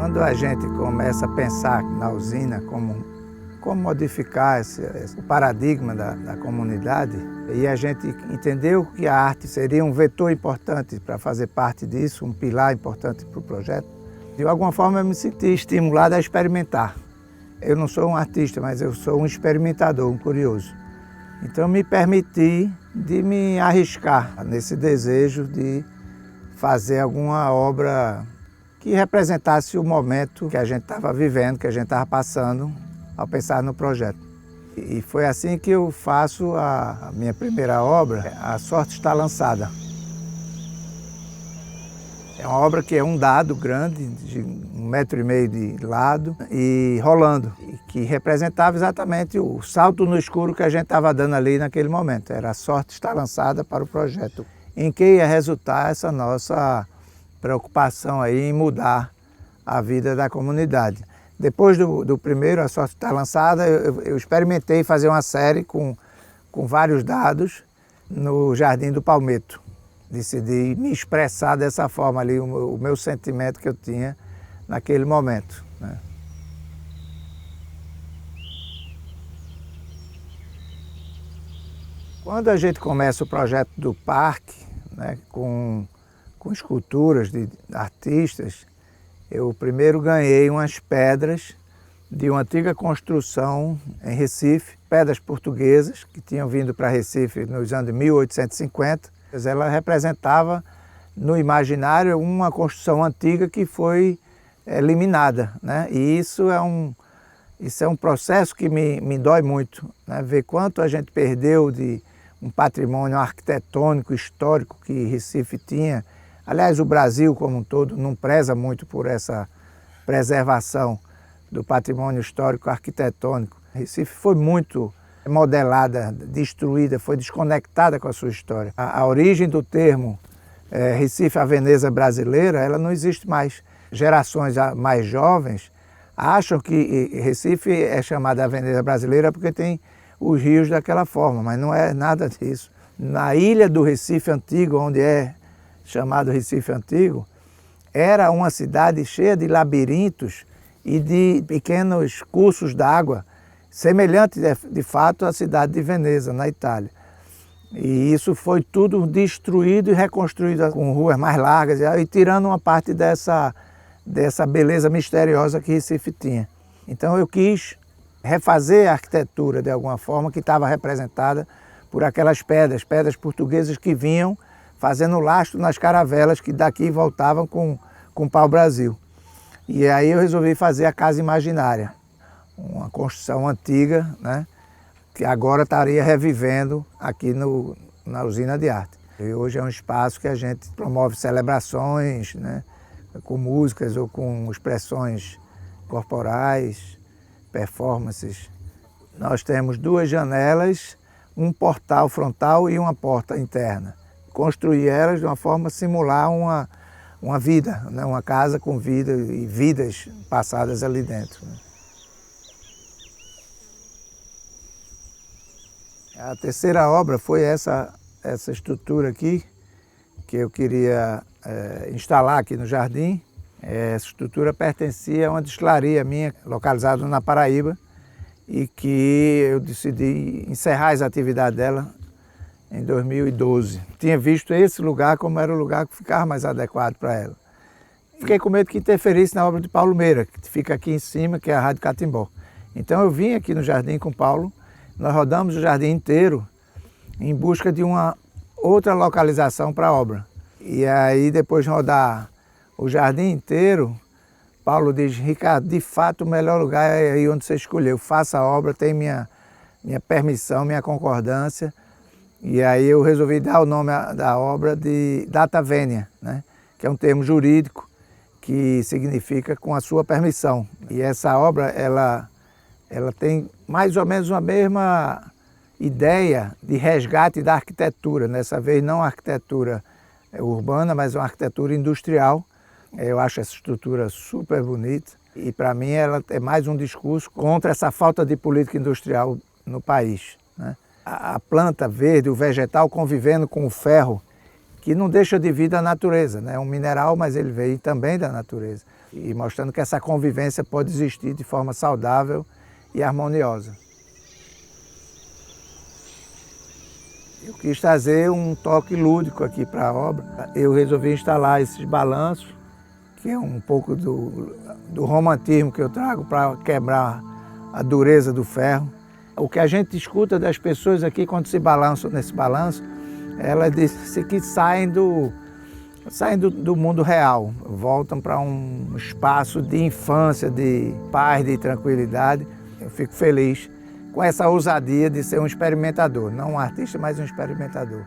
Quando a gente começa a pensar na usina como modificar o paradigma da comunidade, e a gente entendeu que a arte seria um vetor importante para fazer parte disso, um pilar importante para o projeto, de alguma forma eu me senti estimulado a experimentar. Eu não sou um artista, mas eu sou um experimentador, um curioso. Então me permiti de me arriscar nesse desejo de fazer alguma obra que representasse o momento que a gente estava vivendo, que a gente estava passando ao pensar no projeto. E foi assim que eu faço a minha primeira obra, A Sorte Está Lançada. É uma obra que é um dado grande, de 1,5 metro de lado e rolando, que representava exatamente o salto no escuro que a gente estava dando ali naquele momento. Era a sorte estar lançada para o projeto, em que ia resultar essa nossa preocupação aí em mudar a vida da comunidade. Depois do primeiro, A Sorte Está Lançada, eu experimentei fazer uma série com vários dados no Jardim do Palmetto. Decidi me expressar dessa forma ali, o meu sentimento que eu tinha naquele momento, né? Quando a gente começa o projeto do parque, né, com esculturas de artistas, eu primeiro ganhei umas pedras de uma antiga construção em Recife, pedras portuguesas que tinham vindo para Recife nos anos de 1850. Ela representava no imaginário uma construção antiga que foi eliminada, né? E isso é um processo que me dói muito, né? Ver quanto a gente perdeu de um patrimônio arquitetônico, histórico que Recife tinha. Aliás, o Brasil como um todo não preza muito por essa preservação do patrimônio histórico arquitetônico. Recife foi muito modelada, destruída, foi desconectada com a sua história. A origem do termo Recife, a Veneza brasileira, ela não existe mais. Gerações mais jovens acham que Recife é chamada a Veneza brasileira porque tem os rios daquela forma, mas não é nada disso. Na ilha do Recife Antigo, onde é chamado Recife Antigo, era uma cidade cheia de labirintos e de pequenos cursos d'água, semelhante de fato à cidade de Veneza, na Itália. E isso foi tudo destruído e reconstruído com ruas mais largas e tirando uma parte dessa beleza misteriosa que Recife tinha. Então eu quis refazer a arquitetura de alguma forma que estava representada por aquelas pedras portuguesas que vinham fazendo lastro nas caravelas que daqui voltavam com o pau-brasil. E aí eu resolvi fazer a Casa Imaginária, uma construção antiga, né, que agora estaria revivendo aqui na usina de arte. E hoje é um espaço que a gente promove celebrações, né, com músicas ou com expressões corporais, performances. Nós temos 2 janelas, um portal frontal e uma porta interna. Construir elas de uma forma a simular uma vida, né? Uma casa com vida e vidas passadas ali dentro, né? A terceira obra foi essa estrutura aqui, que eu queria instalar aqui no jardim. Essa estrutura pertencia a uma destilaria minha, localizada na Paraíba, e que eu decidi encerrar as atividades dela em 2012. Tinha visto esse lugar como era o lugar que ficava mais adequado para ela. Fiquei com medo que interferisse na obra de Paulo Meira, que fica aqui em cima, que é a Rádio Catimbó. Então eu vim aqui no jardim com o Paulo, nós rodamos o jardim inteiro em busca de uma outra localização para a obra. E aí depois de rodar o jardim inteiro, Paulo diz: Ricardo, de fato o melhor lugar é aí onde você escolheu, faça a obra, tem minha permissão, minha concordância. E aí eu resolvi dar o nome da obra de Data Vênia, né? Que é um termo jurídico que significa com a sua permissão. E essa obra, ela tem mais ou menos uma mesma ideia de resgate da arquitetura. Dessa vez não a arquitetura urbana, mas uma arquitetura industrial. Eu acho essa estrutura super bonita e para mim ela é mais um discurso contra essa falta de política industrial no país, né? A planta verde, o vegetal convivendo com o ferro, que não deixa de vir da natureza, né? É um mineral, mas ele veio também da natureza. E mostrando que essa convivência pode existir de forma saudável e harmoniosa. Eu quis trazer um toque lúdico aqui para a obra. Eu resolvi instalar esses balanços, que é um pouco do romantismo que eu trago para quebrar a dureza do ferro. O que a gente escuta das pessoas aqui quando se balançam nesse balanço, elas dizem que saem do mundo real, voltam para um espaço de infância, de paz, de tranquilidade. Eu fico feliz com essa ousadia de ser um experimentador, não um artista, mas um experimentador.